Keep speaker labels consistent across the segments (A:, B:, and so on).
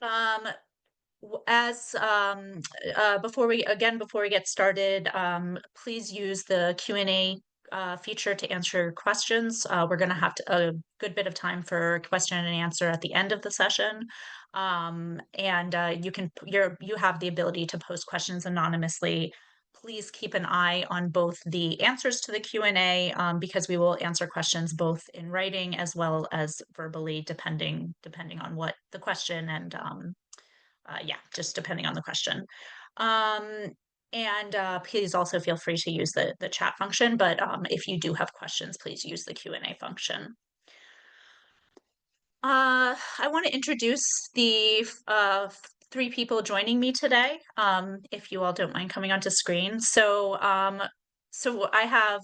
A: Um, as before we get started, please use the Q&A feature to answer questions. We're going to have a good bit of time for question and answer at the end of the session. And you have the ability to post questions anonymously. Please keep an eye on both the answers to the Q&A, because we will answer questions both in writing as well as verbally, depending on what the question and yeah, just depending on the question. Um, and please also feel free to use the chat function, but if you do have questions, please use the Q&A function. I want to introduce the three people joining me today, if you all don't mind coming onto screen. So I have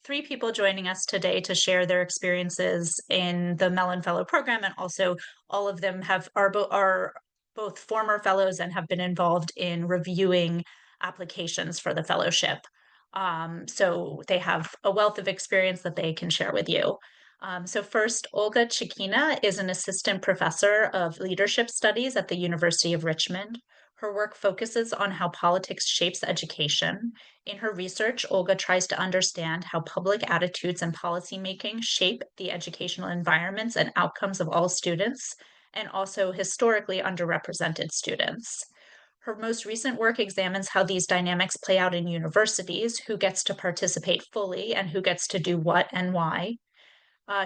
A: three people joining us today to share their experiences in the Mellon Fellow program, and also all of them are both former fellows and have been involved in reviewing applications for the fellowship. So they have a wealth of experience that they can share with you. So first, Olga Chykina is an assistant professor of leadership studies at the University of Richmond. Her work focuses on how politics shapes education. In her research, Olga tries to understand how public attitudes and policymaking shape the educational environments and outcomes of all students, and also historically underrepresented students. Her most recent work examines how these dynamics play out in universities, who gets to participate fully and who gets to do what and why.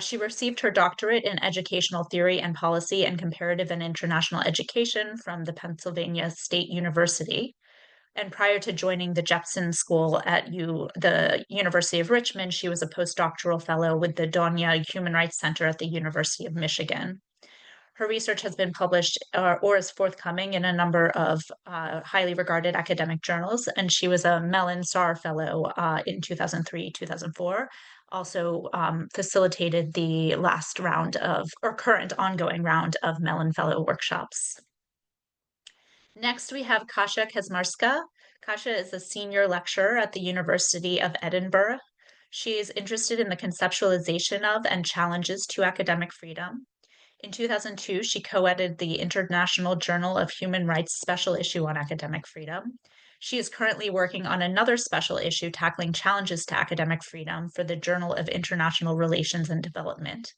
A: She received her doctorate in educational theory and policy and comparative and international education from the Pennsylvania State University. And prior to joining the Jepson School at the University of Richmond, she was a postdoctoral fellow with the Donia Human Rights Center at the University of Michigan. Her research has been published or is forthcoming in a number of highly regarded academic journals, and she was a Mellon SAR Fellow in 2003, 2004. Also facilitated the last round of, or current ongoing round of Mellon Fellow workshops. Next, we have Kaczmarska. Kasia is a senior lecturer at the University of Edinburgh. She is interested in the conceptualization of and challenges to academic freedom. In 2002, she co-edited the International Journal of Human Rights special issue on academic freedom. She is currently working on another special issue tackling challenges to academic freedom for the Journal of International Relations and Development.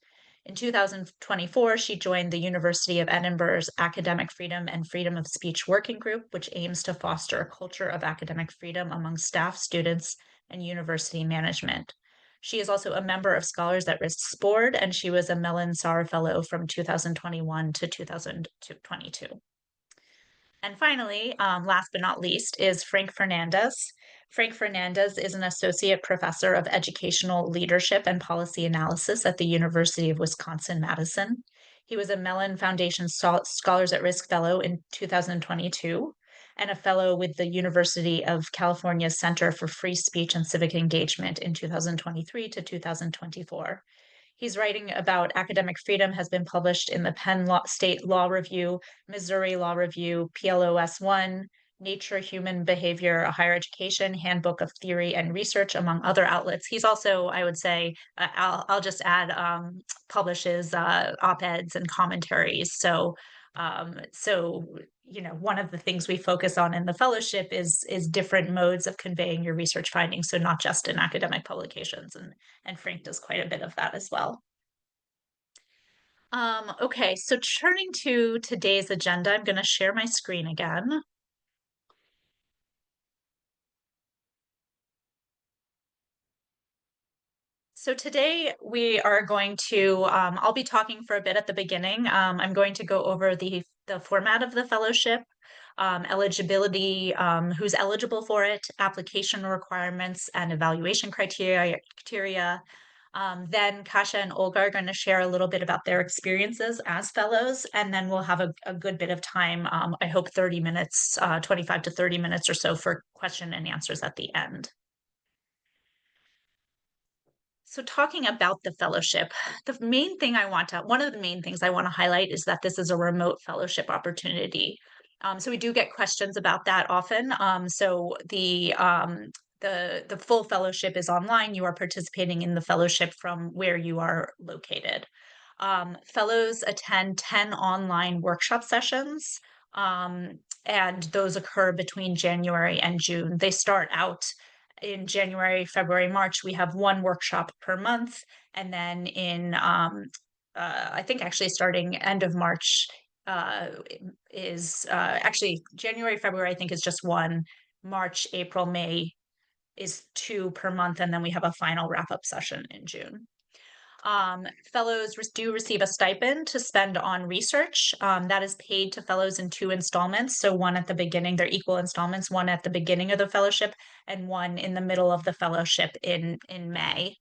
A: In 2024, she joined the University of Edinburgh's Academic Freedom and Freedom of Speech Working Group, which aims to foster a culture of academic freedom among staff, students, and university management. She is also a member of Scholars at Risk's board, and she was a Mellon SAR Fellow from 2021 to 2022. And finally, last but not least, is Frank Fernandez. Frank Fernandez is an associate professor of educational leadership and policy analysis at the University of Wisconsin-Madison. He was a Mellon Foundation Scholars at Risk Fellow in 2022 and a fellow with the University of California Center for Free Speech and Civic Engagement in 2023 to 2024. He's writing about academic freedom, has been published in the State Law Review, Missouri Law Review, PLOS 1, Nature, Human Behavior, a Higher Education, Handbook of Theory and Research, among other outlets. He's also, I would say, I'll just add, publishes op-eds and commentaries. So one of the things we focus on in the fellowship is different modes of conveying your research findings. So not just in academic publications, and Frank does quite a bit of that as well. Okay, so turning to today's agenda, I'm going to share my screen again. So today we are going to, I'll be talking for a bit at the beginning. I'm going to go over the format of the fellowship, eligibility, who's eligible for it, application requirements and evaluation criteria. Then Kasia and Olga are going to share a little bit about their experiences as fellows, and then we'll have a good bit of time, I hope 30 minutes, 25 to 30 minutes or so for question and answers at the end. So talking about the fellowship, one of the main things I want to highlight is that this is a remote fellowship opportunity. So we do get questions about that often. So the full fellowship is online. You are participating in the fellowship from where you are located. Fellows attend 10 online workshop sessions, and those occur between January and June. They start out in January, February, March. We have one workshop per month, and then I think actually starting end of March uh, is actually January, February. I think is just one. March, April, May is two per month, and then we have a final wrap up session in June. Fellows do receive a stipend to spend on research. That is paid to fellows in two installments. So one at the beginning, they're equal installments, one at the beginning of the fellowship and one in the middle of the fellowship in May.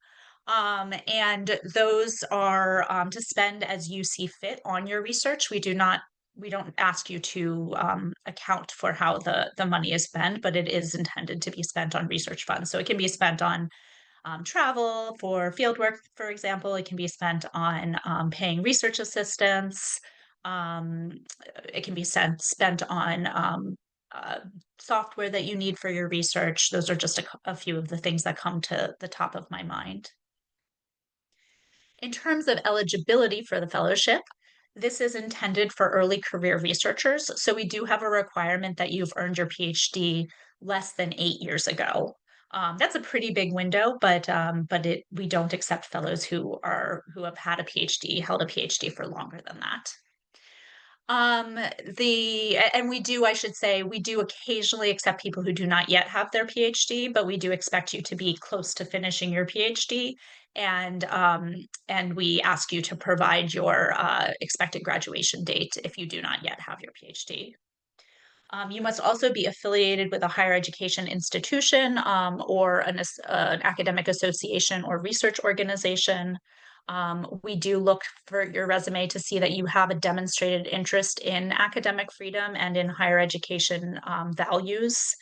A: And those are to spend as you see fit on your research. We don't ask you to account for how the money is spent, but it is intended to be spent on research funds. So it can be spent on travel for fieldwork, for example. It can be spent on paying research assistants. Um, it can be spent on software that you need for your research. Those are just a few of the things that come to the top of my mind. In terms of eligibility for the fellowship, this is intended for early career researchers. So we do have a requirement that you've earned your PhD less than 8 years ago. That's a pretty big window, but we don't accept fellows who have had a PhD, held a PhD for longer than that. I should say, we do occasionally accept people who do not yet have their PhD, but we do expect you to be close to finishing your PhD, and we ask you to provide your expected graduation date if you do not yet have your PhD. You must also be affiliated with a higher education institution or an academic association or research organization. We do look for your resume to see that you have a demonstrated interest in academic freedom and in higher education values.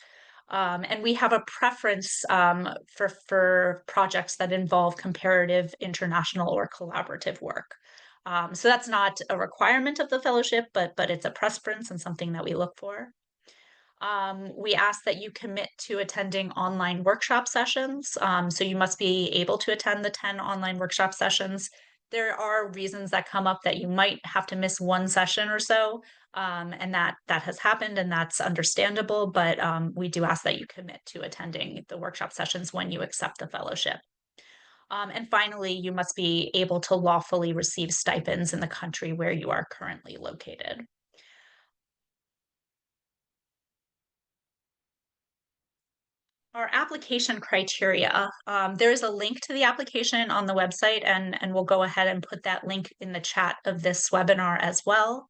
A: And we have a preference for projects that involve comparative, international, or collaborative work. So that's not a requirement of the fellowship, but it's a preference and something that we look for. We ask that you commit to attending online workshop sessions. So you must be able to attend the 10 online workshop sessions. There are reasons that come up that you might have to miss one session or so, and that has happened, and that's understandable, but we do ask that you commit to attending the workshop sessions when you accept the fellowship. And finally, you must be able to lawfully receive stipends in the country where you are currently located. Our application criteria, there is a link to the application on the website, and we'll go ahead and put that link in the chat of this webinar as well.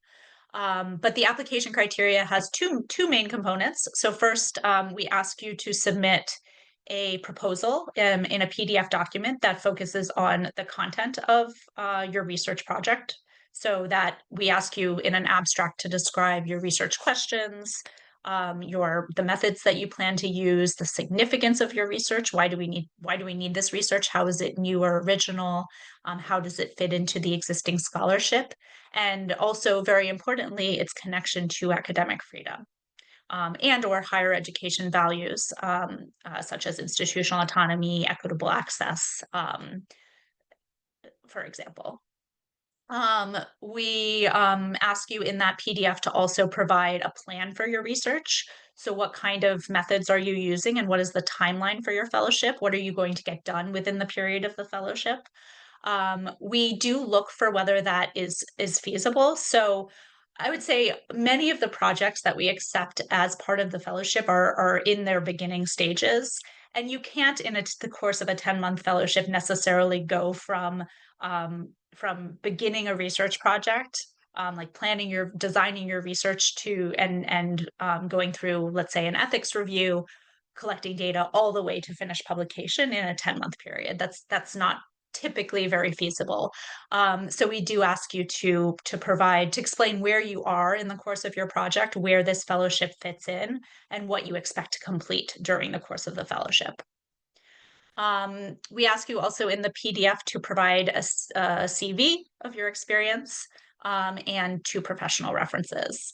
A: But the application criteria has two main components. So first, we ask you to submit a proposal in a PDF document that focuses on the content of your research project. So that we ask you in an abstract to describe your research questions, the methods that you plan to use, the significance of your research. Why do we need this research? How is it new or original? How does it fit into the existing scholarship? And also, very importantly, its connection to academic freedom and or higher education values, such as institutional autonomy, equitable access, for example. We ask you in that PDF to also provide a plan for your research. So what kind of methods are you using, and what is the timeline for your fellowship? What are you going to get done within the period of the fellowship? We do look for whether that is feasible. So I would say many of the projects that we accept as part of the fellowship are in their beginning stages. And you can't, in the course of a 10-month fellowship, necessarily go from beginning a research project, like designing your research and going through, let's say, an ethics review, collecting data all the way to finished publication in a 10-month period. That's not typically very feasible. So we do ask you to explain where you are in the course of your project, where this fellowship fits in, and what you expect to complete during the course of the fellowship. We ask you also in the PDF to provide a CV of your experience and two professional references.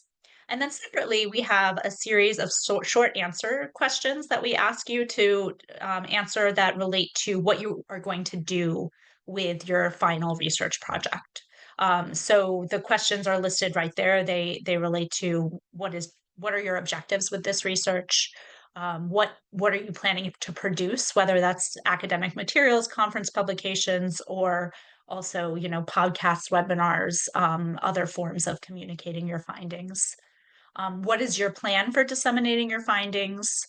A: And then separately, we have a series of short answer questions that we ask you to answer that relate to what you are going to do with your final research project. So the questions are listed right there. They relate to what are your objectives with this research? What are you planning to produce, whether that's academic materials, conference publications, or also, podcasts, webinars, other forms of communicating your findings. What is your plan for disseminating your findings?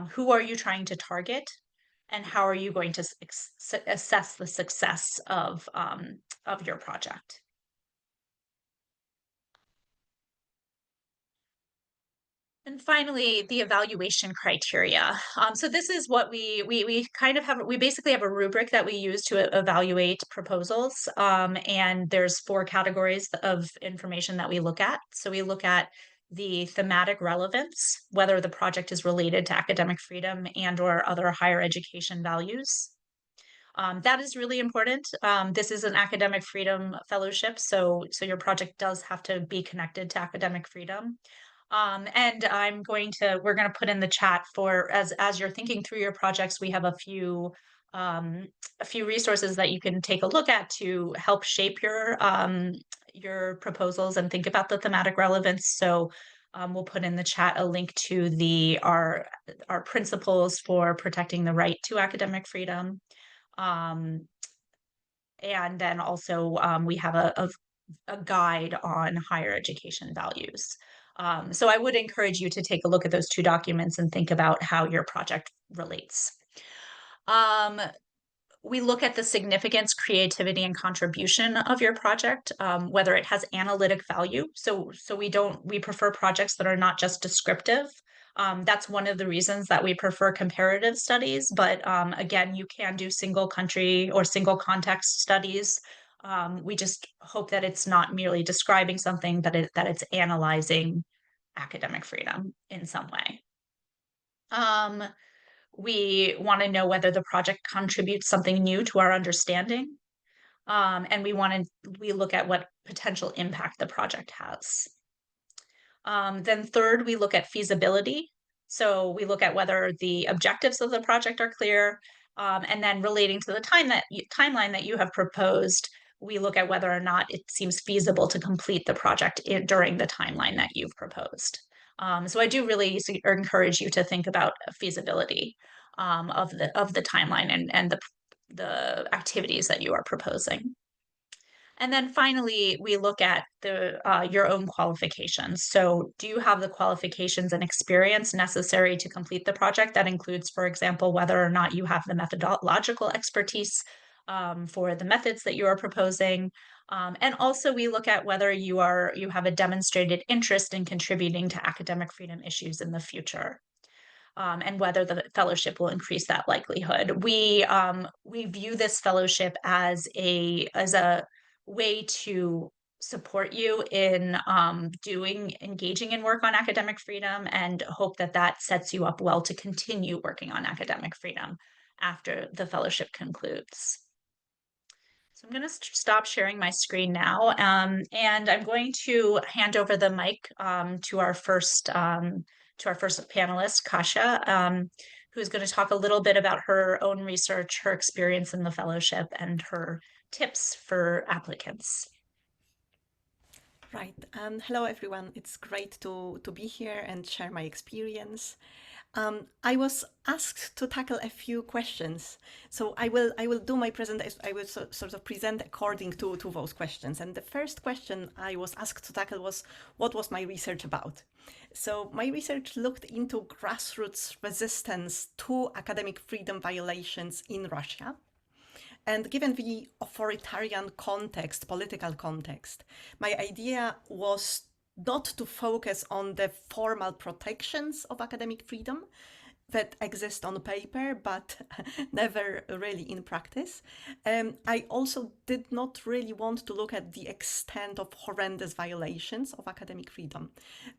A: Who are you trying to target? And how are you going to assess the success of your project? And finally, the evaluation criteria. So this is what we kind of have. We basically have a rubric that we use to evaluate proposals. And there's 4 categories of information that we look at. So we look at the thematic relevance, whether the project is related to academic freedom and/or other higher education values. That is really important. This is an academic freedom fellowship, so your project does have to be connected to academic freedom. And we're going to put in the chat for as you're thinking through your projects, we have a few resources that you can take a look at to help shape your proposals and think about the thematic relevance. So we'll put in the chat a link to our principles for protecting the right to academic freedom. And then also we have a guide on higher education values. So I would encourage you to take a look at those 2 documents and think about how your project relates. We look at the significance, creativity, and contribution of your project, whether it has analytic value. So we prefer projects that are not just descriptive. That's one of the reasons that we prefer comparative studies. But again, you can do single country or single context studies. We just hope that it's not merely describing something, but that it's analyzing academic freedom in some way. We want to know whether the project contributes something new to our understanding. And we look at what potential impact the project has. Then third, we look at feasibility. So we look at whether the objectives of the project are clear. And then relating to the timeline that you have proposed, we look at whether or not it seems feasible to complete the project during the timeline that you've proposed. So I do really encourage you to think about feasibility of the timeline and the activities that you are proposing. And then finally, we look at your own qualifications. So do you have the qualifications and experience necessary to complete the project? That includes, for example, whether or not you have the methodological expertise for the methods that you are proposing. And also we look at whether you have a demonstrated interest in contributing to academic freedom issues in the future. And whether the fellowship will increase that likelihood. We view this fellowship as a way to support you in engaging in work on academic freedom, and hope that sets you up well to continue working on academic freedom after the fellowship concludes. So I'm going to stop sharing my screen now, and I'm going to hand over the mic to our first panelist, Kasia, who's going to talk a little bit about her own research, her experience in the fellowship, and her tips for applicants.
B: Right. Hello, everyone. It's great to be here and share my experience. I was asked to tackle a few questions, so I will do my presentation. I will sort of present according to those questions. And the first question I was asked to tackle was, what was my research about? So my research looked into grassroots resistance to academic freedom violations in Russia. And given the authoritarian context, political context, my idea was not to focus on the formal protections of academic freedom that exist on paper, but never really in practice. I also did not really want to look at the extent of horrendous violations of academic freedom.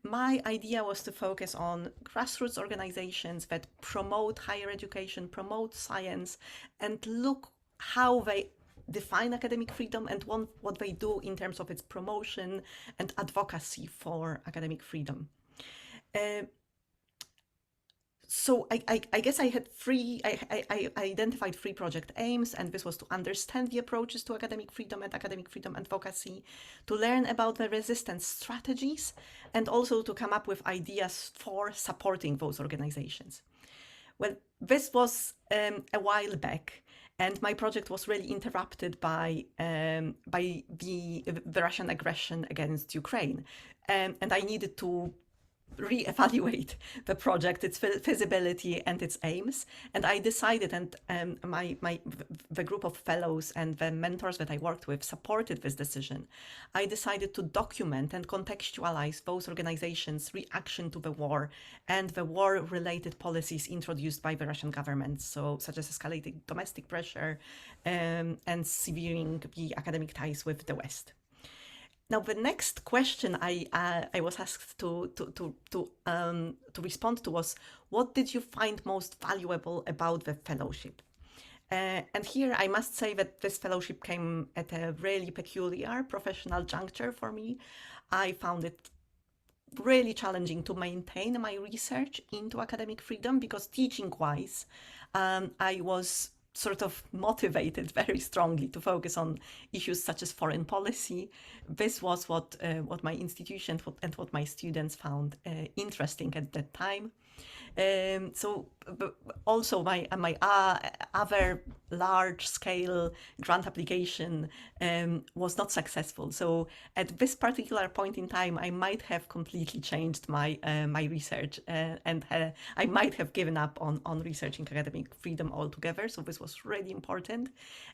B: My idea was to focus on grassroots organizations that promote higher education, promote science, and look how they define academic freedom and what they do in terms of its promotion and advocacy for academic freedom. so I guess I had I identified three project aims, and this was to understand the approaches to academic freedom advocacy, to learn about the resistance strategies, and also to come up with ideas for supporting those organizations. Well, this was a while back, and my project was really interrupted by the Russian aggression against Ukraine, and I needed to reevaluate the project, its feasibility and its aims. And I decided, and the group of fellows and the mentors that I worked with supported this decision. I decided to document and contextualize those organizations' reaction to the war and the war-related policies introduced by the Russian government, so such as escalating domestic pressure and severing the academic ties with the West. Now, the next question I was asked to respond to was, what did you find most valuable about the fellowship? And here I must say that this fellowship came at a really peculiar professional juncture for me. I found it really challenging to maintain my research into academic freedom because teaching-wise, I was sort of motivated very strongly to focus on issues such as foreign policy. This was what my institution and what my students found interesting at that time. So also my other large scale grant application was not successful. So at this particular point in time, I might have completely changed my my research and I might have given up on researching academic freedom altogether. So this was really important.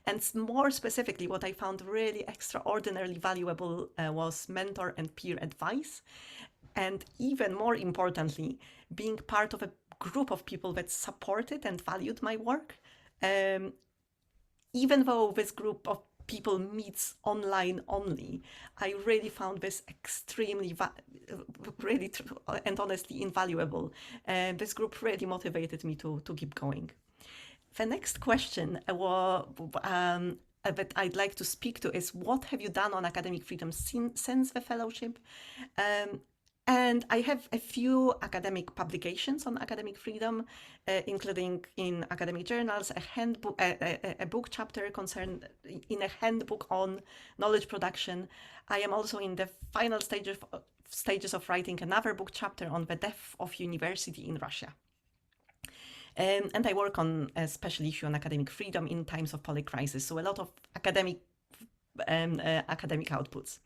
B: And more specifically, what I found really extraordinarily valuable was mentor and peer advice. And even more importantly, being part of a group of people that supported and valued my work. Even though this group of people meets online only, I really found this extremely, really and honestly invaluable. This group really motivated me to keep going. The next question that I'd like to speak to is, what have you done on academic freedom since the fellowship? And I have a few academic publications on academic freedom, including in academic journals, a handbook, a book chapter concerned in a handbook on knowledge production. I am also in the final stages of writing another book chapter on the death of university in Russia. And I work on a special issue on academic freedom in times of polycrisis. So a lot of academic outputs.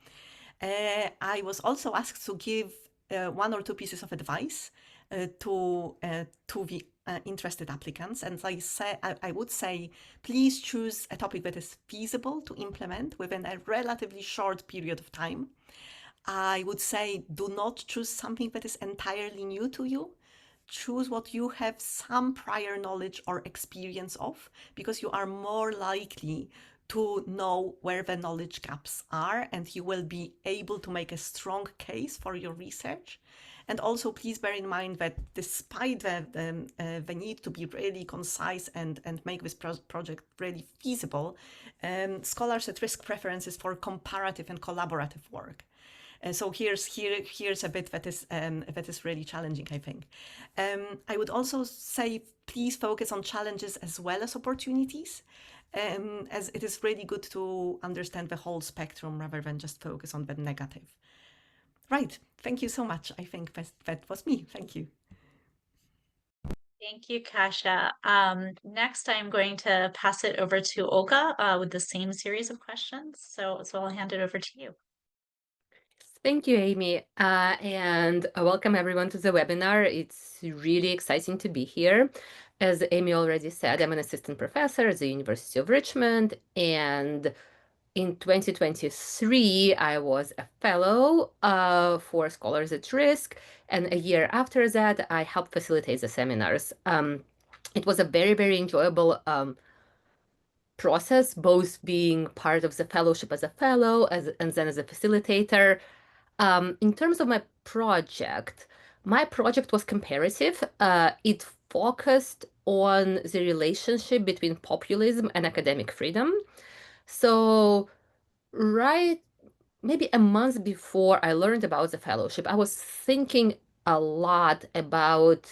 B: I was also asked to give one or two pieces of advice to the interested applicants, and I would say, please choose a topic that is feasible to implement within a relatively short period of time. I would say, do not choose something that is entirely new to you. Choose what you have some prior knowledge or experience of, because you are more likely to know where the knowledge gaps are, and you will be able to make a strong case for your research. And also, please bear in mind that despite the need to be really concise and make this project really feasible, scholars at risk preferences for comparative and collaborative work. And so here's a bit that is really challenging, I think. I would also say, please focus on challenges as well as opportunities, as it is really good to understand the whole spectrum rather than just focus on the negative. Right. Thank you so much. I think that was me. Thank you.
A: Thank you, Kasia. Next, I'm going to pass it over to Olga with the same series of questions. So I'll hand it over to you.
C: Thank you, Amy, and welcome everyone to the webinar. It's really exciting to be here. As Amy already said, I'm an assistant professor at the University of Richmond, and in 2023, I was a fellow for Scholars at Risk, and a year after that, I helped facilitate the seminars. It was a very, very enjoyable process, both being part of the fellowship as a fellow and then as a facilitator. In terms of my project was comparative. It focused on the relationship between populism and academic freedom. So, maybe a month before I learned about the fellowship, I was thinking a lot about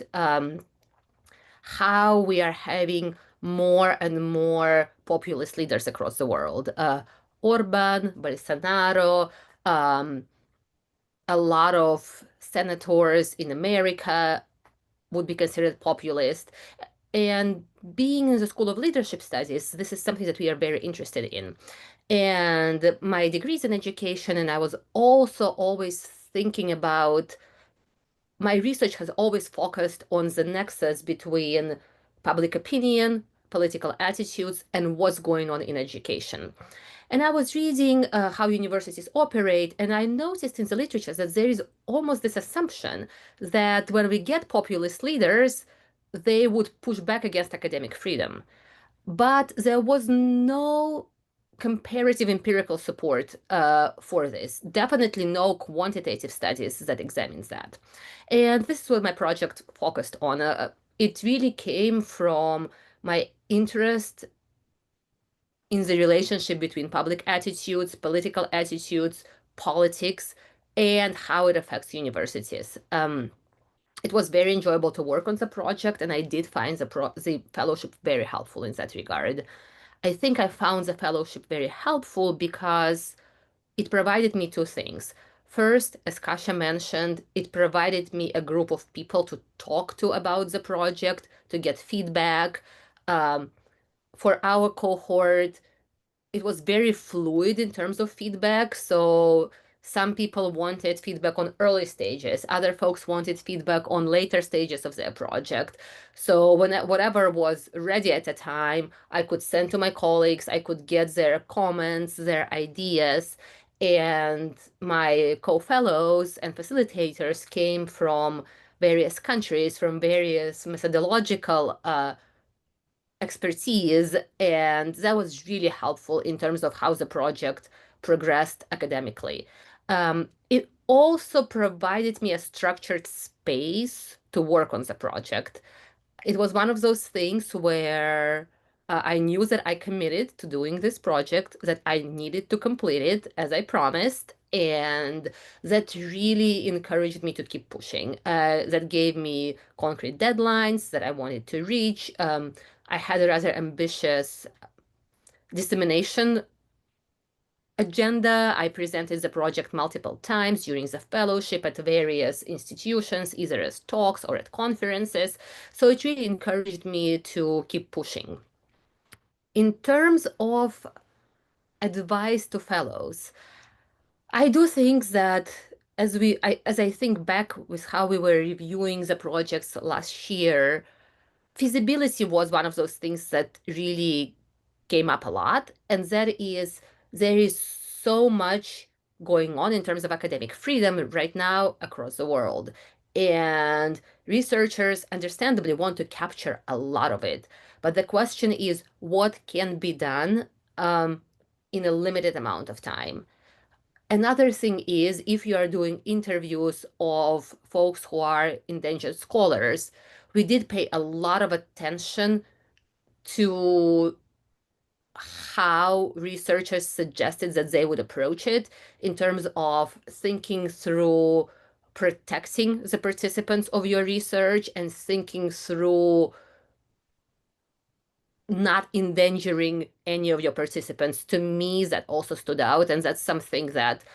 C: how we are having more and more populist leaders across the world. Orban, Bolsonaro, um, a lot of senators in America would be considered populist. And being in the School of Leadership Studies, this is something that we are very interested in. And my degree is in education, and I was also always thinking about my research has always focused on the nexus between public opinion, political attitudes, and what's going on in education. And I was reading how universities operate, and I noticed in the literature that there is almost this assumption that when we get populist leaders, they would push back against academic freedom. But there was no comparative empirical support for this. Definitely no quantitative studies that examines that. And this is what my project focused on. It really came from my interest in the relationship between public attitudes, political attitudes, politics, and how it affects universities. It was very enjoyable to work on the project, and I did find the fellowship very helpful in that regard. I think I found the fellowship very helpful because it provided me two things. First, as Kasia mentioned, it provided me a group of people to talk to about the project, to get feedback. Um, for our cohort, it was very fluid in terms of feedback. So some people wanted feedback on early stages, other folks wanted feedback on later stages of their project. So whatever was ready at the time, I could send to my colleagues, I could get their comments, their ideas. And my co-fellows and facilitators came from various countries, from various methodological expertise, and that was really helpful in terms of how the project progressed academically. It also provided me a structured space to work on the project. It was one of those things where I knew that I committed to doing this project, that I needed to complete it as I promised, and that really encouraged me to keep pushing. That gave me concrete deadlines that I wanted to reach. I had a rather ambitious dissemination agenda. I presented the project multiple times during the fellowship at various institutions, either as talks or at conferences. So it really encouraged me to keep pushing. In terms of advice to fellows, I do think that as I think back with how we were reviewing the projects last year, feasibility was one of those things that really came up a lot, and that is there is so much going on in terms of academic freedom right now across the world. And researchers understandably want to capture a lot of it. But the question is, what can be done in a limited amount of time? Another thing is if you are doing interviews of folks who are endangered scholars, we did pay a lot of attention to how researchers suggested that they would approach it in terms of thinking through protecting the participants of your research and thinking through not endangering any of your participants. To me, that also stood out, and that's something that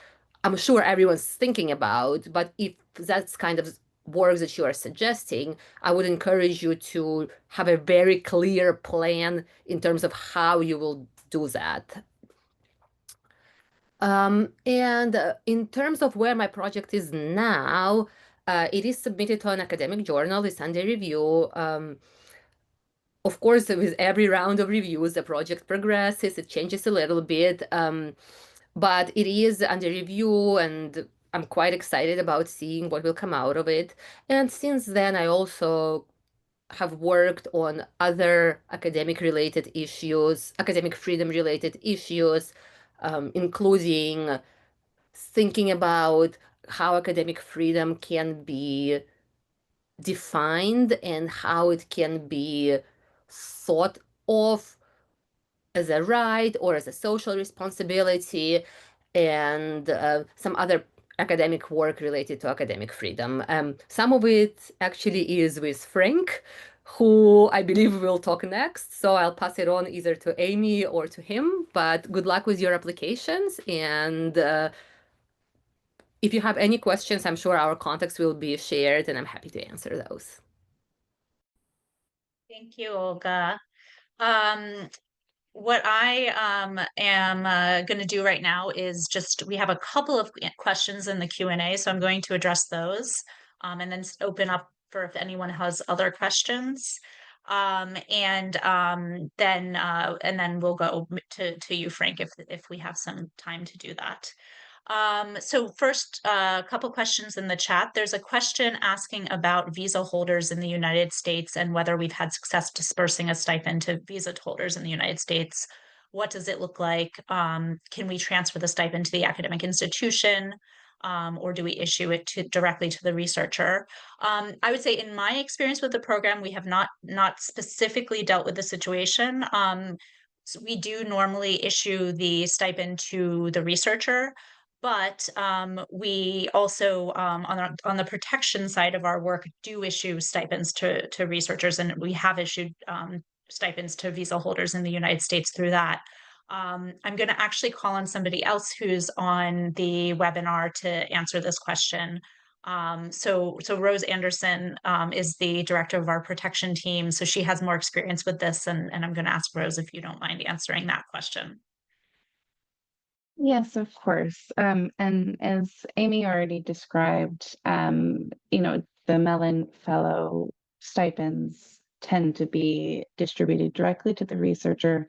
C: I'm sure everyone's thinking about. But if that's kind of work that you are suggesting, I would encourage you to have a very clear plan in terms of how you will do that. And in terms of where my project is now, it is submitted to an academic journal. It's under review. Of course, with every round of reviews, the project progresses, it changes a little bit, but it is under review, and I'm quite excited about seeing what will come out of it. And since then, I also have worked on other academic related issues, academic freedom related issues, including thinking about how academic freedom can be defined and how it can be thought of as a right or as a social responsibility, and some other academic work related to academic freedom. Some of it actually is with Frank, who I believe will talk next. So I'll pass it on either to Amy or to him, but good luck with your applications. And if you have any questions, I'm sure our contacts will be shared and I'm happy to answer those.
A: Thank you, Olga. What I am going to do right now is we have a couple of questions in the Q&A, so I'm going to address those and then open up for if anyone has other questions. And then we'll go to you, Frank, if we have some time to do that. So first, a couple questions in the chat. There's a question asking about visa holders in the United States and whether we've had success dispersing a stipend to visa holders in the United States. What does it look like? Can we transfer the stipend to the academic institution? Or do we issue it directly to the researcher? I would say in my experience with the program, we have not specifically dealt with the situation. So we do normally issue the stipend to the researcher, but we also, on the protection side of our work, do issue stipends to researchers, and we have issued stipends to visa holders in the United States through that. I'm going to actually call on somebody else who's on the webinar to answer this question. So Rose Anderson is the director of our protection team, so she has more experience with this, and I'm going to ask Rose if you don't mind answering that question.
D: Yes, of course. And as Amy already described, the Mellon Fellow stipends tend to be distributed directly to the researcher.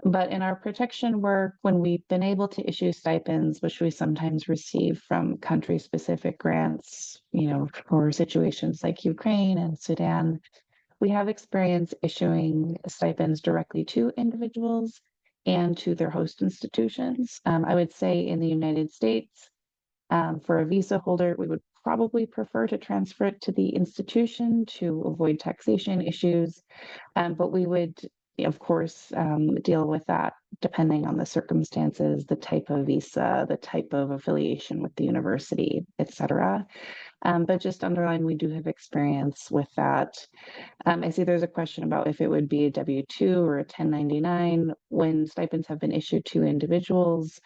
D: But in our protection work, when we've been able to issue stipends, which we sometimes receive from country-specific grants, for situations like Ukraine and Sudan, we have experience issuing stipends directly to individuals and to their host institutions. I would say in the United States, for a visa holder, we would probably prefer to transfer it to the institution to avoid taxation issues, but we would, of course, deal with that depending on the circumstances, the type of visa, the type of affiliation with the university, etc. But just underline, we do have experience with that. I see there's a question about if it would be a W-2 or a 1099. When stipends have been issued to individuals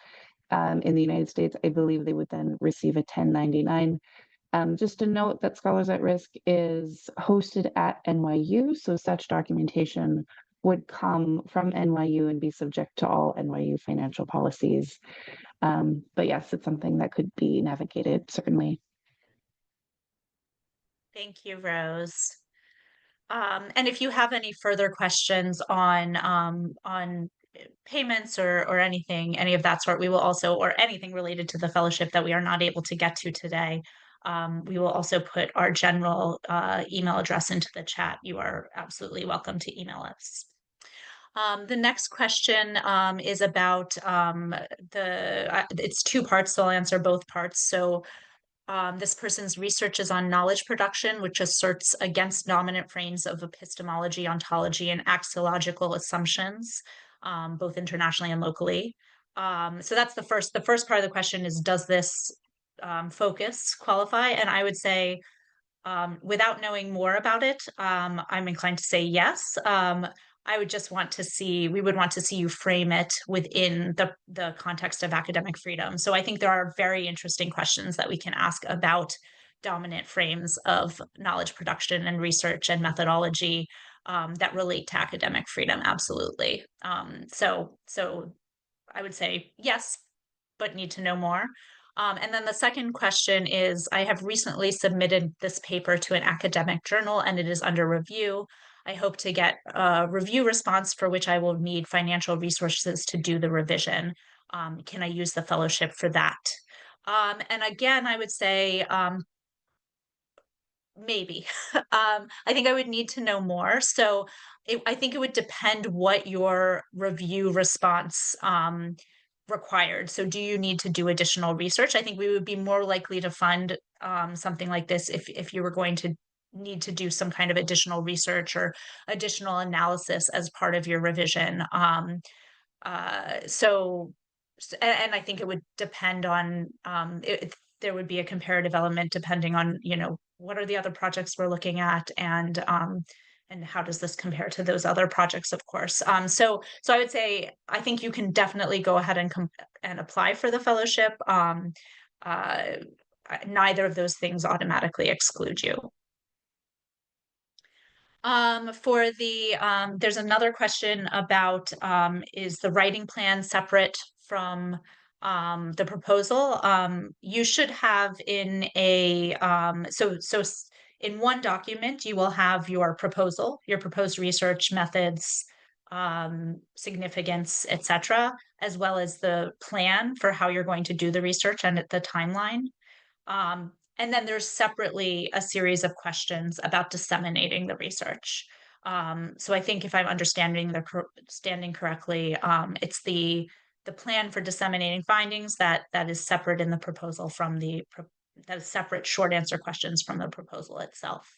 D: in the United States, I believe they would then receive a 1099. Just to note that Scholars at Risk is hosted at NYU, so such documentation would come from NYU and be subject to all NYU financial policies. But yes, it's something that could be navigated, certainly.
A: Thank you, Rose. And if you have any further questions on payments or anything, any of that sort, we will also, or anything related to the fellowship that we are not able to get to today, we will also put our general email address into the chat. You are absolutely welcome to email us. The next question is about it's two parts, so I'll answer both parts. So this person's research is on knowledge production, which asserts against dominant frames of epistemology, ontology, and axiological assumptions, both internationally and locally. So that's the first. The first part of the question is, does this focus qualify? And I would say, without knowing more about it, I'm inclined to say yes. I would just want to see, we would want to see you frame it within the context of academic freedom. So I think there are very interesting questions that we can ask about dominant frames of knowledge production and research and methodology that relate to academic freedom, absolutely. So I would say yes, but need to know more. And then the second question is, I have recently submitted this paper to an academic journal and it is under review. I hope to get a review response for which I will need financial resources to do the revision. Can I use the fellowship for that? And again, I would say maybe. I think I would need to know more. So I think it would depend what your review response required. So do you need to do additional research? I think we would be more likely to fund something like this if you were going to need to do some kind of additional research or additional analysis as part of your revision. And I think it would depend on there would be a comparative element depending on what are the other projects we're looking at and and how does this compare to those other projects, of course. So I would say I think you can definitely go ahead and apply for the fellowship. Neither of those things automatically exclude you. There's another question about is the writing plan separate from the proposal? You should have in a in one document you will have your proposal, your proposed research methods, significance, etc., as well as the plan for how you're going to do the research and the timeline. And then there's separately a series of questions about disseminating the research. So I think if I'm understanding correctly, it's the plan for disseminating findings that is separate in the proposal from that is separate short answer questions from the proposal itself.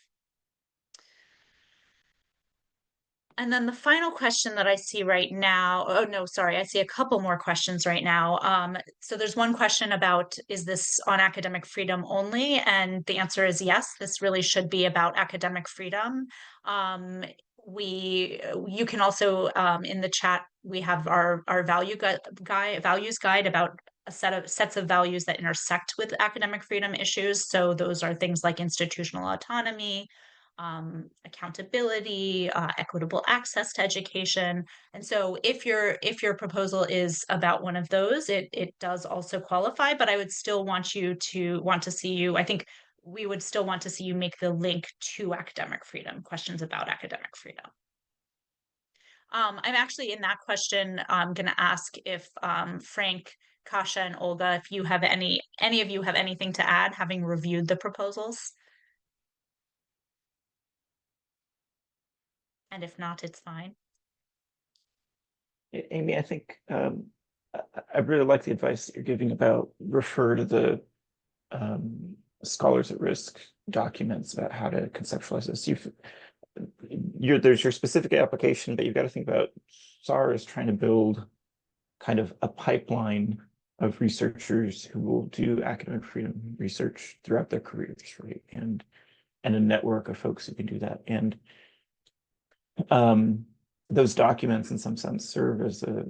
A: And then the final question that I see right now, oh no, sorry, I see a couple more questions right now. So there's one question about, is this on academic freedom only? And the answer is yes, this really should be about academic freedom. You can also, in the chat, we have our values guide about a sets of values that intersect with academic freedom issues. So those are things like institutional autonomy, accountability, equitable access to education. And so if your proposal is about one of those, it does also qualify, but I would still want to see you, I think we would still want to see you make the link to academic freedom, questions about academic freedom. I'm actually in that question, I'm going to ask if Frank, Kasia, and Olga, if you have any of you have anything to add, having reviewed the proposals. And if not, it's fine.
E: Amy, I think I really like the advice that you're giving about refer to the scholars at risk documents about how to conceptualize this. There's your specific application, but you've got to think about SAR is trying to build kind of a pipeline of researchers who will do academic freedom research throughout their careers, right? And a network of folks who can do that. And those documents in some sense serve as a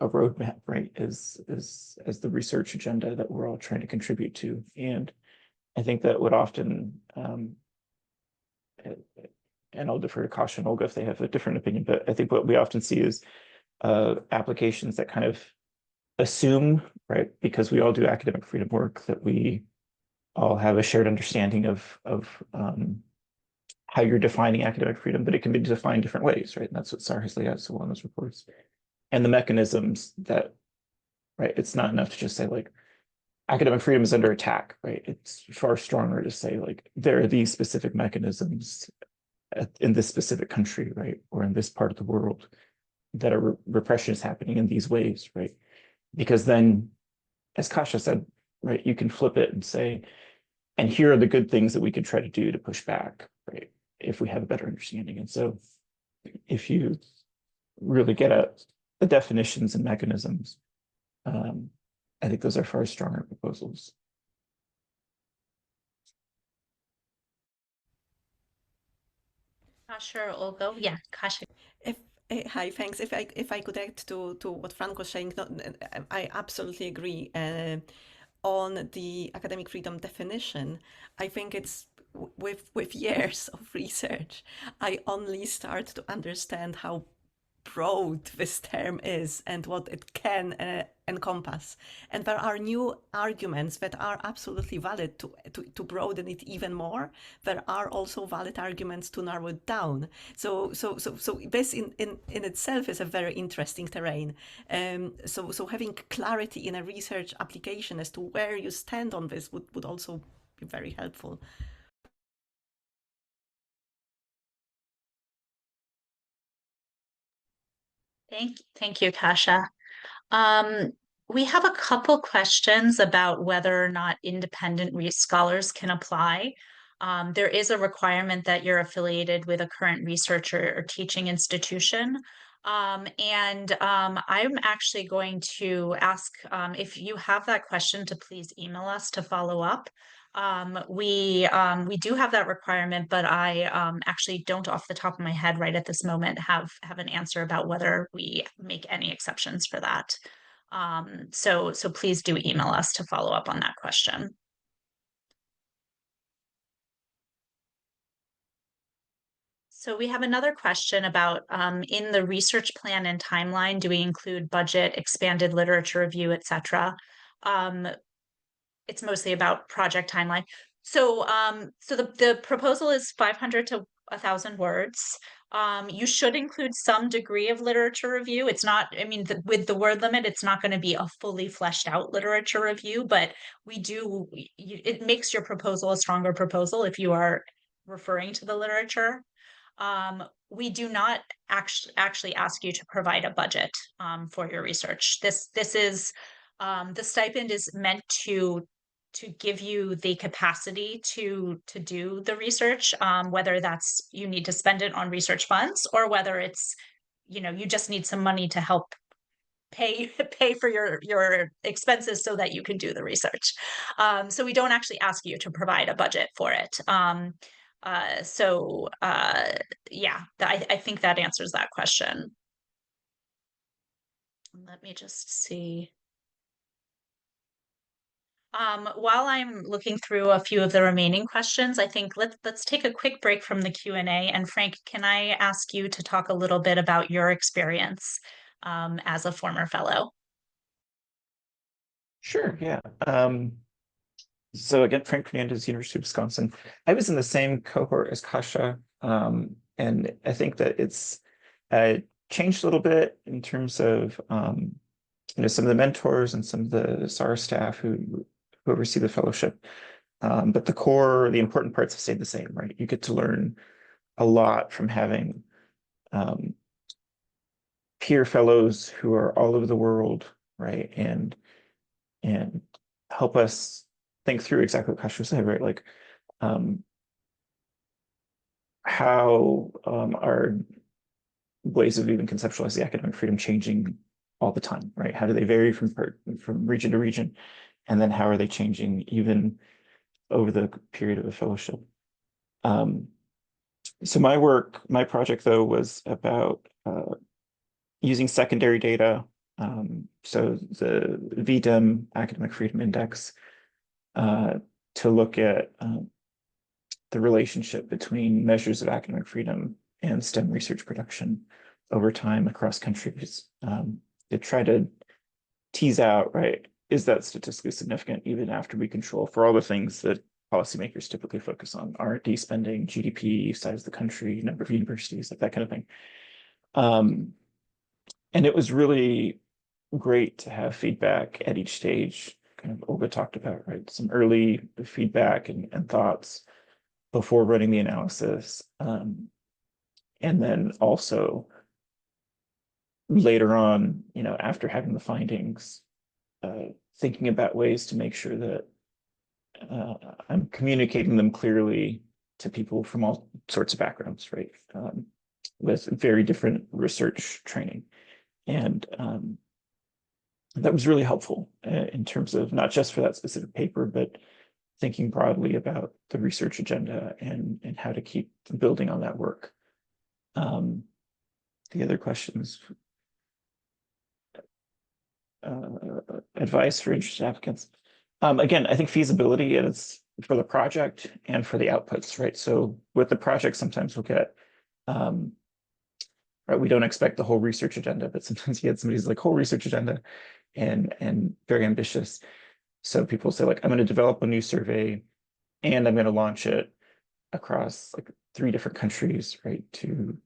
E: roadmap, right, as the research agenda that we're all trying to contribute to. And I think that would often, and I'll defer to Kasia and Olga if they have a different opinion, but I think what we often see is applications that kind of assume, right, because we all do academic freedom work, that we all have a shared understanding of how you're defining academic freedom, but it can be defined different ways, right? And that's what SAR has laid out so well in those reports. And the mechanisms that, right, it's not enough to just say like, academic freedom is under attack, right? It's far stronger to say like, there are these specific mechanisms in this specific country, right? Or in this part of the world that repression is happening in these ways, right? Because then, as Kasia said, right, you can flip it and say, and here are the good things that we could try to do to push back, right? If we have a better understanding. And so if you really get at the definitions and mechanisms, I think those are far stronger proposals.
A: Kasia or Olga? Yeah, Kasia.
B: Hi, thanks. If I could add to what Frank was saying, I absolutely agree. On the academic freedom definition, I think it's with years of research, I only start to understand how broad this term is and what it can encompass. And there are new arguments that are absolutely valid to broaden it even more. There are also valid arguments to narrow it down. So this in itself is a very interesting terrain. So having clarity in a research application as to where you stand on this would also be very helpful.
A: Thank you, Kasia. We have a couple questions about whether or not independent scholars can apply. There is a requirement that you're affiliated with a current research or teaching institution. I'm actually going to ask if you have that question to please email us to follow up. We do have that requirement, but I actually don't off the top of my head right at this moment have an answer about whether we make any exceptions for that. So please do email us to follow up on that question. So we have another question about in the research plan and timeline, do we include budget, expanded literature review, etc.? It's mostly about project timeline. So the proposal is 500 to 1,000 words. You should include some degree of literature review. It's not, I mean, with the word limit, it's not going to be a fully fleshed out literature review, but it makes your proposal a stronger proposal if you are referring to the literature. We do not actually ask you to provide a budget for your research. This is the stipend is meant to give you the capacity to do the research, whether that's you need to spend it on research funds or whether it's, you just need some money to help pay for your expenses so that you can do the research. So we don't actually ask you to provide a budget for it. Yeah, I think that answers that question. Let me just see. While I'm looking through a few of the remaining questions, I think let's take a quick break from the Q&A. And Frank, can I ask you to talk a little bit about your experience as a former fellow?
E: Sure, yeah. So again, Frank Fernandez, University of Wisconsin. I was in the same cohort as Kasia, and I think that it's changed a little bit in terms of some of the mentors and some of the SAR staff who oversee the fellowship. But the important parts have stayed the same, right? You get to learn a lot from having peer fellows who are all over the world, right? And help us think through exactly what Kasia said, right? Like how are ways of even conceptualizing academic freedom changing all the time, right? How do they vary from region to region? And then how are they changing even over the period of a fellowship? So my project though was about using secondary data. So the VDEM Academic Freedom Index to look at the relationship between measures of academic freedom and STEM research production over time across countries. To try to tease out, right, is that statistically significant even after we control for all the things that policymakers typically focus on, R&D spending, GDP, size of the country, number of universities, like that kind of thing. And it was really great to have feedback at each stage, kind of Olga talked about, right? Some early feedback and thoughts before running the analysis. And then also later on, after having the findings, thinking about ways to make sure that I'm communicating them clearly to people from all sorts of backgrounds, right? With very different research training. And that was really helpful in terms of not just for that specific paper, but thinking broadly about the research agenda and how to keep building on that work. The other questions, advice for interested applicants. Again, I think feasibility is for the project and for the outputs, right? So with the project, sometimes we'll get, right, we don't expect the whole research agenda, but sometimes you get somebody's like whole research agenda and very ambitious. So people say like, I'm going to develop a new survey and I'm going to launch it across like 3 different countries, right? To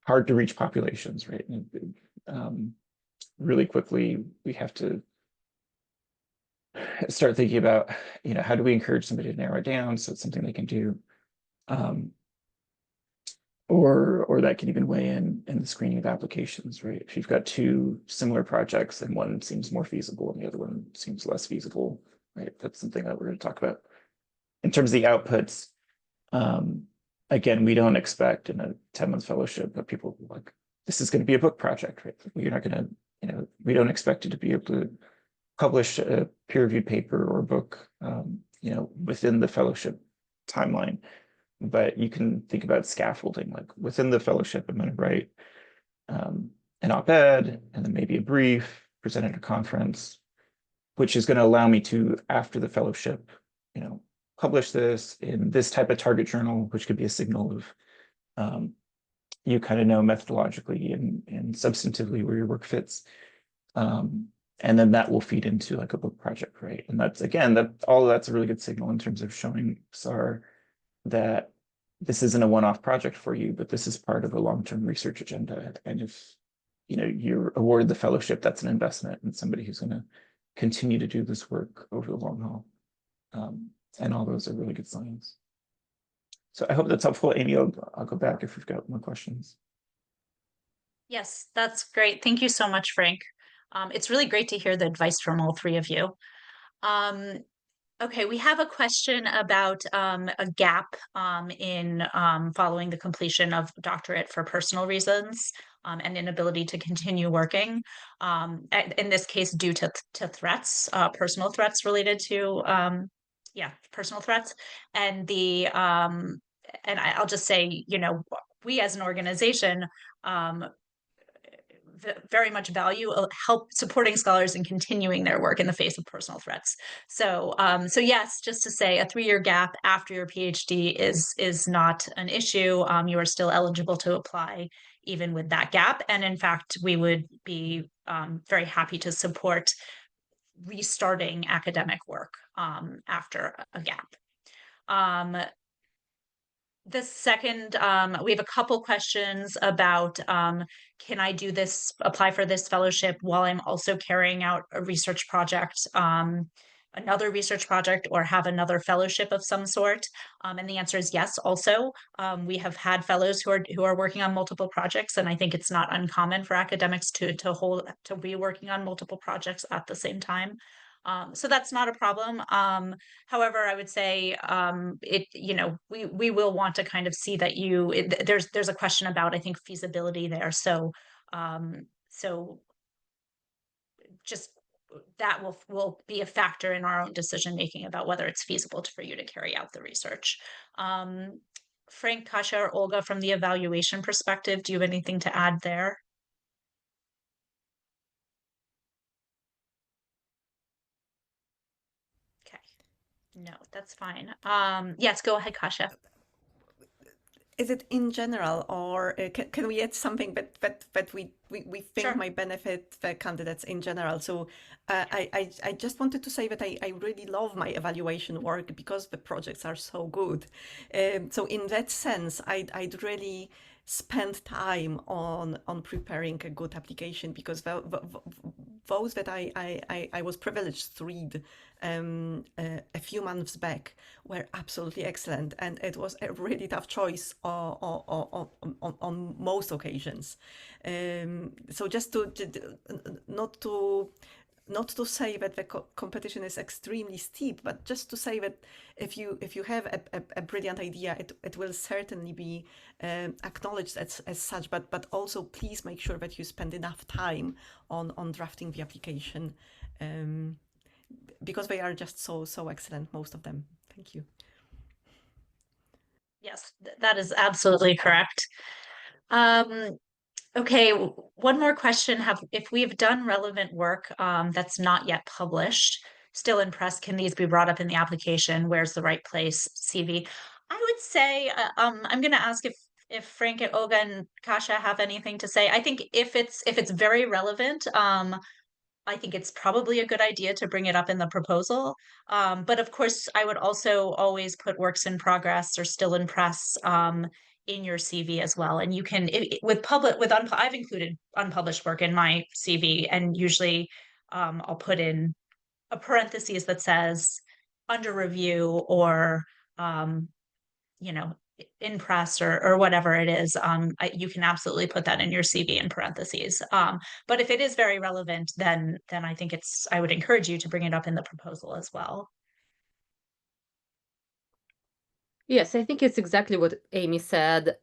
E: hard to reach populations, right? And, really quickly, we have to start thinking about, how do we encourage somebody to narrow it down so it's something they can do, or that can even weigh in the screening of applications, right? If you've got 2 similar projects and one seems more feasible and the other one seems less feasible, right? That's something that we're going to talk about. In terms of the outputs, again, we don't expect in a 10-month fellowship that people like this is going to be a book project, right? You're not going to, you know, we don't expect you to be able to publish a peer-reviewed paper or book, you know, within the fellowship timeline. But you can think about scaffolding, like within the fellowship, I'm going to write an op-ed and then maybe a brief, present at a conference, which is going to allow me to, after the fellowship, you know, publish this in this type of target journal, which could be a signal of you kind of know methodologically and substantively where your work fits. And then that will feed into like a book project, right? And that's, again, that all of that's a really good signal in terms of showing SAR that this isn't a one-off project for you, but this is part of a long-term research agenda. And if, you know, you're awarded the fellowship, that's an investment in somebody who's going to continue to do this work over the long haul. And all those are really good signs. So I hope that's helpful. Amy, I'll go back if you've got more questions.
A: Yes, that's great. Thank you so much, Frank. It's really great to hear the advice from all three of you. Okay, we have a question about a gap in following the completion of doctorate for personal reasons and inability to continue working. In this case, due to threats, personal threats related to personal threats, and the and I'll just say, you know, we as an organization very much value help supporting scholars in continuing their work in the face of personal threats. So, so yes, just to say, a 3-year gap after your PhD is not an issue. You are still eligible to apply even with that gap, and in fact, we would be very happy to support restarting academic work after a gap. The second, we have a couple questions about can I do this, apply for this fellowship while I'm also carrying out a research project, another research project, or have another fellowship of some sort? And the answer is yes. Also, we have had fellows who are working on multiple projects, and I think it's not uncommon for academics to be working on multiple projects at the same time. So that's not a problem. However, I would say you know, we will want to kind of see that there's a question about, I think, feasibility there. So so just that will be a factor in our own decision making about whether it's feasible for you to carry out the research. Frank, Kasia, or Olga, from the evaluation perspective, do you have anything to add there? No, that's fine. Yes, go ahead, Kasia.
B: Is it in general, or can we add something that we think
A: Sure.
B: might benefit the candidates in general? So I just wanted to say that I really love my evaluation work because the projects are so good. So in that sense, I'd really spend time on preparing a good application, because those that I was privileged to read a few months back were absolutely excellent, and it was a really tough choice on most occasions. So just not to say that the competition is extremely steep, but just to say that if you have a brilliant idea, it will certainly be acknowledged as such. But also, please make sure that you spend enough time on drafting the application, because they are just so excellent, most of them. Thank you.
A: Yes, that is absolutely correct. Okay, one more question. If we've done relevant work that's not yet published, still in press, can these be brought up in the application? Where's the right place? CV. I would say I'm going to ask if Frank and Olga and Kasia have anything to say. I think if it's very relevant, I think it's probably a good idea to bring it up in the proposal. But of course, I would also always put works in progress or still in press in your CV as well. And you can, I've included unpublished work in my CV, and usually I'll put in a parenthesis that says under review, or you know, in press, or whatever it is. You can absolutely put that in your CV in parentheses. But if it is very relevant, then I think I would encourage you to bring it up in the proposal as well.
C: Yes, I think it's exactly what Amy said.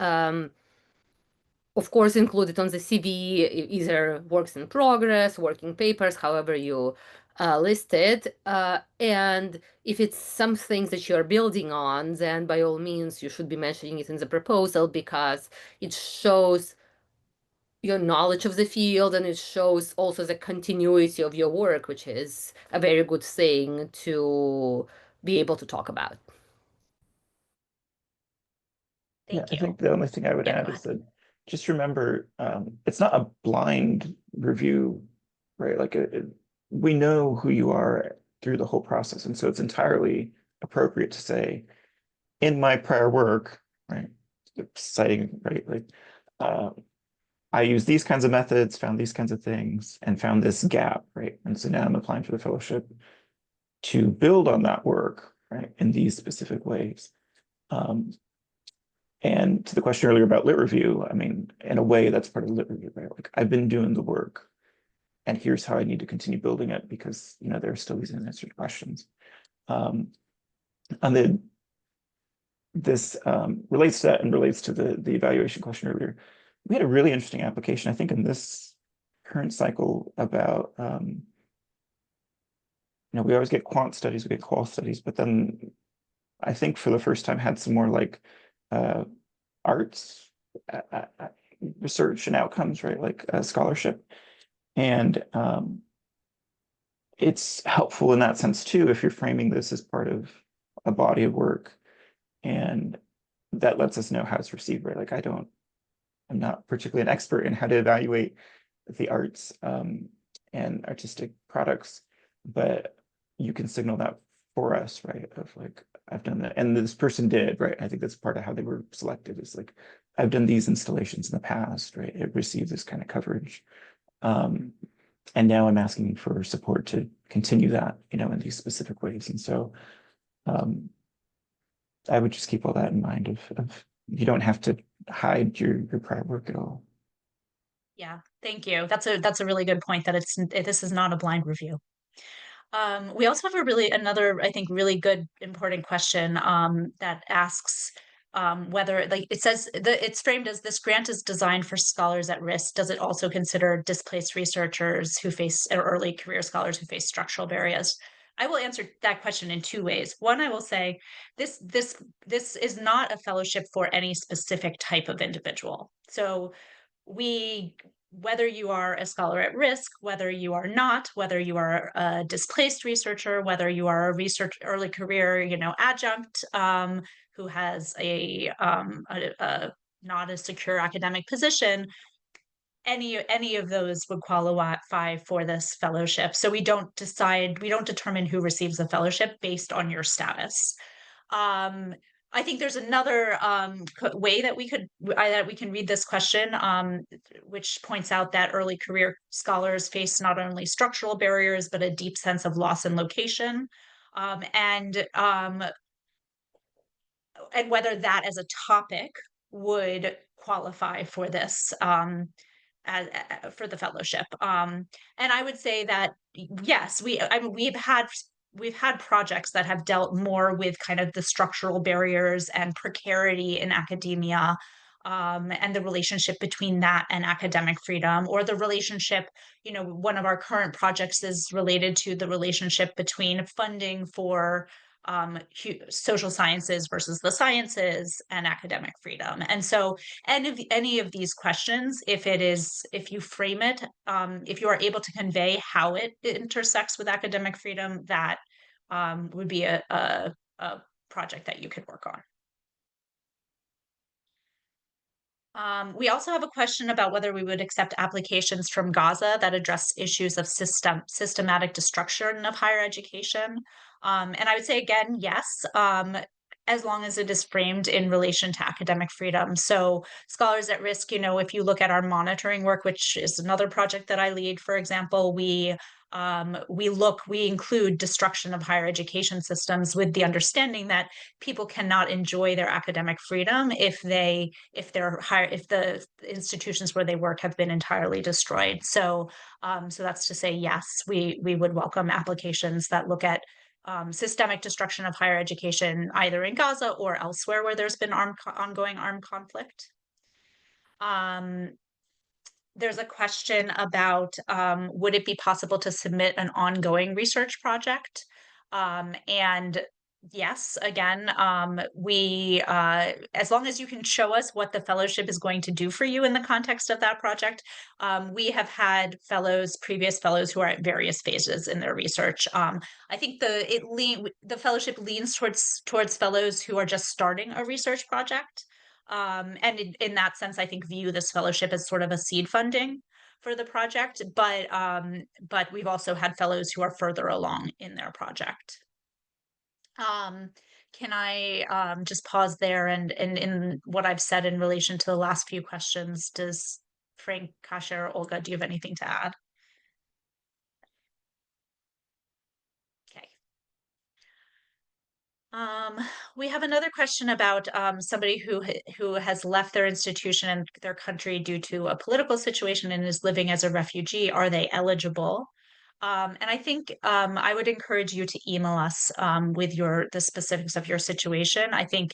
C: of course, include it on the CV, either works in progress, working papers, however you list it. And if it's something that you're building on, then by all means, you should be mentioning it in the proposal, because it shows your knowledge of the field, and it shows also the continuity of your work, which is a very good thing to be able to talk about.
A: Thank
E: I
A: you.
E: think the only thing I would
A: Yeah,
E: add
A: go
E: is that just remember, it's not a blind review, right? Like we know who you are through the whole process. And so it's entirely appropriate to say, in my prior work, right, citing, right, like, I use these kinds of methods, found these kinds of things, and found this gap, right? And so now I'm applying for the fellowship to build on that work, right, in these specific ways. And to the question earlier about lit review, I mean, in a way, that's part of lit review, right? Like, I've been doing the work, and here's how I need to continue building it, because, you know, there are still these unanswered questions. This relates to that, and relates to the evaluation question earlier. We had a really interesting application, I think, in this current cycle about, you know, we always get quant studies, we get qual studies, but then I think for the first time had some more like arts research and outcomes, right? Like scholarship. And it's helpful in that sense too, if you're framing this as part of a body of work, and that lets us know how it's received, right? Like I'm not particularly an expert in how to evaluate the arts and artistic products, but you can signal that for us, right? Of like, I've done that, and this person did, right? I think that's part of how they were selected, is like, I've done these installations in the past, right? It received this kind of coverage. And now I'm asking for support to continue that, you know, in these specific ways. And so I would just keep all that in mind of you don't have to hide your prior work at all.
A: Yeah, thank you. That's a really good point, that this is not a blind review. We also have another, I think, really good, important question that asks whether, like, it says that it's framed as, this grant is designed for scholars at risk. Does it also consider displaced researchers who face, or early career scholars who face structural barriers? I will answer that question in two ways. One, I will say this is not a fellowship for any specific type of individual. So whether you are a scholar at risk, whether you are not, whether you are a displaced researcher, whether you are a research early career, you know, adjunct who has a not a secure academic position, any of those would qualify for this fellowship. So we don't determine who receives the fellowship based on your status. I think there's another way that we can read this question, which points out that early career scholars face not only structural barriers, but a deep sense of loss and location, and whether that as a topic would qualify for this for the fellowship. And I would say that yes, we've had projects that have dealt more with kind of the structural barriers and precarity in academia, and the relationship between that and academic freedom, or the relationship, you know, one of our current projects is related to the relationship between funding for social sciences versus the sciences and academic freedom. And so any of these questions, if you frame it, if you are able to convey how it intersects with academic freedom, that would be a project that you could work on. We also have a question about whether we would accept applications from Gaza that address issues of systematic destruction of higher education. And I would say again, yes, as long as it is framed in relation to academic freedom. So scholars at risk, you know, if you look at our monitoring work, which is another project that I lead, for example, we include destruction of higher education systems with the understanding that people cannot enjoy their academic freedom if the institutions where they work have been entirely destroyed. So that's to say, yes, we would welcome applications that look at systemic destruction of higher education, either in Gaza or elsewhere where there's been ongoing armed conflict. There's a question about would it be possible to submit an ongoing research project? And yes, again, we as long as you can show us what the fellowship is going to do for you in the context of that project, we have had previous fellows who are at various phases in their research. I think the fellowship leans towards fellows who are just starting a research project. And in that sense, I think view this fellowship as sort of a seed funding for the project, but we've also had fellows who are further along in their project. Can I just pause there and in what I've said in relation to the last few questions, does Frank, Kasia, or Olga, do you have anything to add? Okay. We have another question about somebody who has left their institution and their country due to a political situation and is living as a refugee. Are they eligible? And I think I would encourage you to email us with the specifics of your situation. I think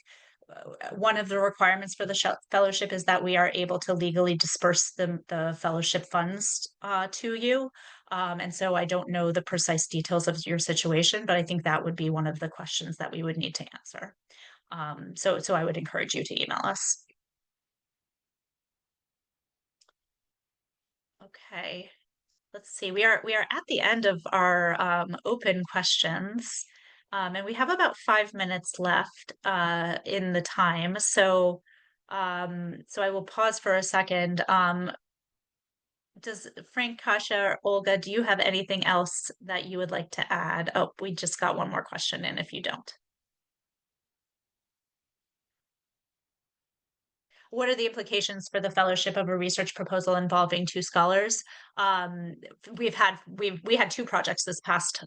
A: one of the requirements for the fellowship is that we are able to legally disperse the fellowship funds to you. And so I don't know the precise details of your situation, but I think that would be one of the questions that we would need to answer. So I would encourage you to email us. Okay, let's see. We are at the end of our open questions, and we have about 5 minutes left in the time. So I will pause for a second. Does Frank, Kasia, or Olga, do you have anything else that you would like to add? Oh, we just got one more question in if you don't. What are the implications for the fellowship of a research proposal involving two scholars? We had two projects this past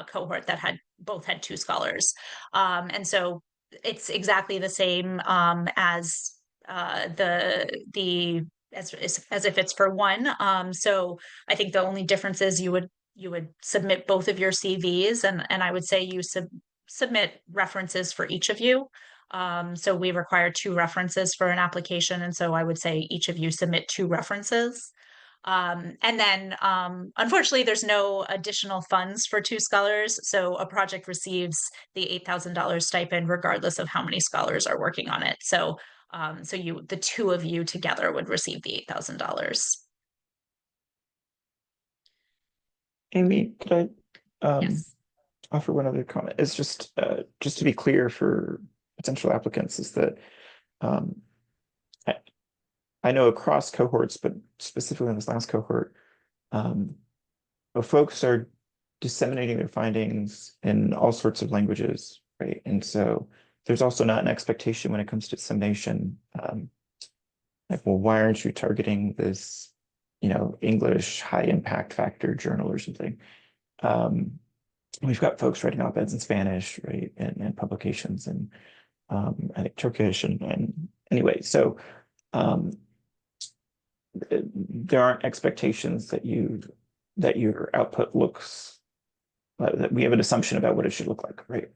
A: cohort that both had two scholars, and so it's exactly the same as the as if it's for one. So I think the only difference is you would submit both of your CVs, and I would say you submit references for each of you. So we require 2 references for an application, and so I would say each of you submit 2 references. And then, unfortunately, there's no additional funds for 2 scholars, so a project receives the $8,000 stipend regardless of how many scholars are working on it. So, the 2 of you together would receive the $8,000.
E: Amy, could I
A: Yes.
E: offer one other comment? It's just to be clear for potential applicants is that I know across cohorts, but specifically in this last cohort, folks are disseminating their findings in all sorts of languages, right? And so there's also not an expectation when it comes to dissemination, like, well, why aren't you targeting this, English high impact factor journal or something? We've got folks writing op-eds in Spanish, right, and publications in I think Turkish and anyway, so there aren't expectations that your output looks that we have an assumption about what it should look like, right?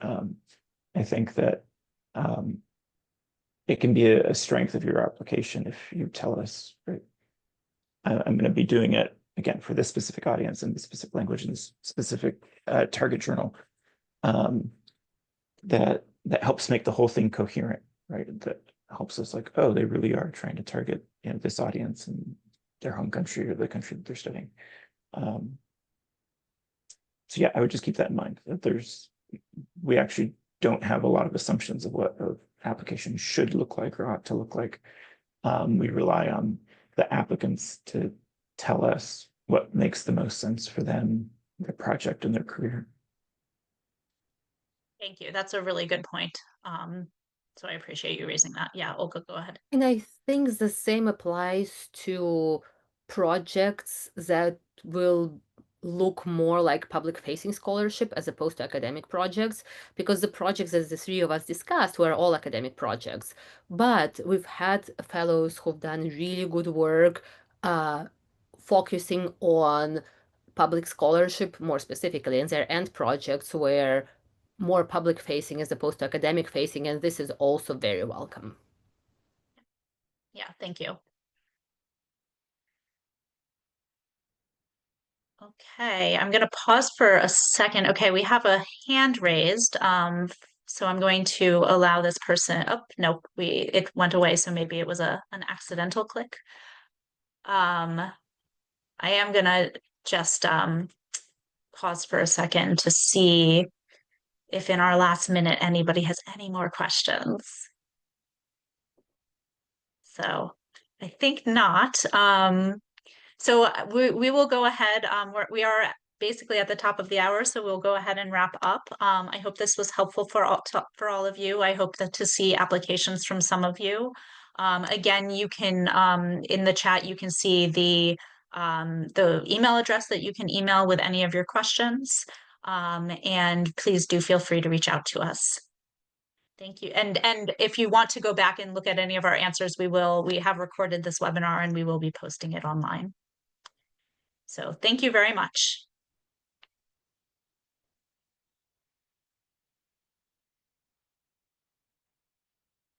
E: I think that it can be a strength of your application if you tell us, right, I'm going to be doing it again for this specific audience in this specific language in this specific target journal. That helps make the whole thing coherent, right? That helps us like, oh, they really are trying to target this audience in their home country or the country that they're studying. So yeah, I would just keep that in mind that we actually don't have a lot of assumptions of what an application should look like or ought to look like. We rely on the applicants to tell us what makes the most sense for them, their project, and their career.
A: Thank you. That's a really good point. So I appreciate you raising that. Yeah, Olga, go ahead.
C: And I think the same applies to projects that will look more like public-facing scholarship as opposed to academic projects, because the projects, as the 3 of us discussed, were all academic projects. But we've had fellows who've done really good work focusing on public scholarship more specifically, and their end projects were more public-facing as opposed to academic-facing, and this is also very welcome.
A: Yeah, thank you. Okay, I'm going to pause for a second. Okay, we have a hand raised. So I'm going to allow this person. Oh, no, it went away, so maybe it was an accidental click. I am gonna just pause for a second to see if in our last minute anybody has any more questions. So I think not. So we will go ahead. We are basically at the top of the hour, so we'll go ahead and wrap up. I hope this was helpful for all of you. I hope that to see applications from some of you. Again, you can in the chat you can see the email address that you can email with any of your questions. And please do feel free to reach out to us. Thank you. And if you want to go back and look at any of our answers, we have recorded this webinar and we will be posting it online. So thank you very much.